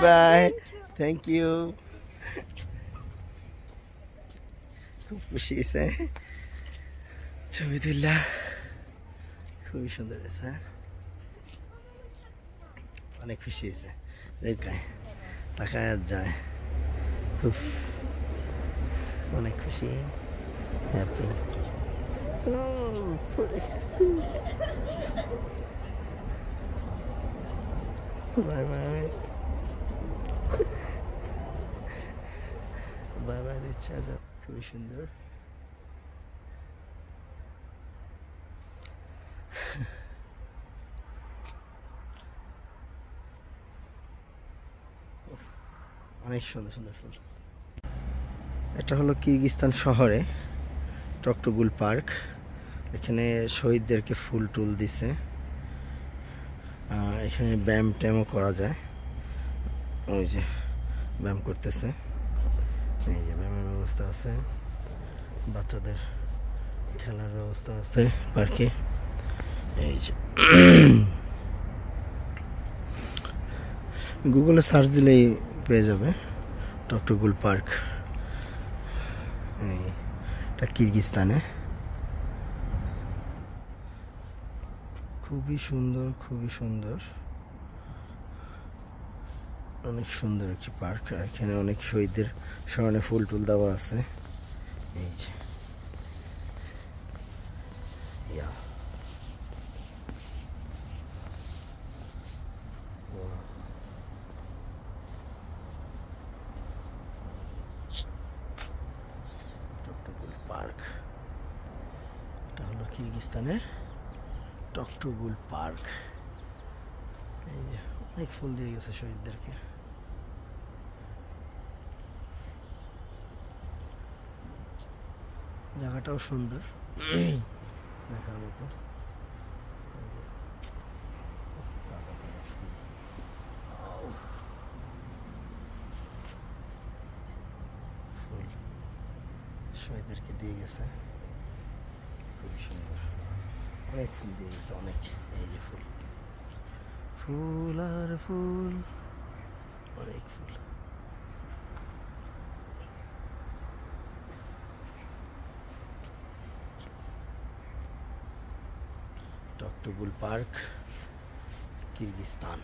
By, thank you. খুব খুশি হয়েছে ছবি তুললা, খুবই সুন্দর হয়েছে, অনেক খুশি হয়েছে। দেখায় তাকায় যায়, খুব অনেক খুশি, happy. Bye bye, bye bye দিচ্ছে, খুবই সুন্দর। অনেক সুন্দর সুন্দর ফুল। এটা হলো কিরগিজস্তান শহরে টকটুগুল পার্ক। এখানে শহীদদেরকে ফুল টুল দিছে, এখানে ব্যায়াম ট্যামও করা যায়। ওই যে ব্যায়াম করতেছে, এই যে ব্যায়ামের ব্যবস্থা আছে, বাচ্চাদের খেলার ব্যবস্থা আছে পার্কে। এই যে গুগলে সার্চ দিলেই পেয়ে যাবে টকটুগুল পার্ক। এটা কিরগিজস্তানে, খুবই সুন্দর, খুবই সুন্দর, অনেক সুন্দর একটি পার্ক। এখানে অনেক শহীদদের স্মরণে ফুল টুল দেওয়া আছে। এই যে টকটুগুল পার্ক, এটা হলো কিরগিজস্তানের টকটুগুল পার্ক। এই যে অনেক ফুল দিয়ে গেছে শহীদদেরকে। জায়গাটাও সুন্দর, দেখার মতো। ফুল শহীদদেরকে দিয়ে গেছে, খুবই সুন্দর, অনেক ফুল দিয়ে গেছে, অনেক। এই যে ফুল, ফুল আর ফুল, অনেক ফুল। টকটুগুল পার্ক, কিরগিজস্তান।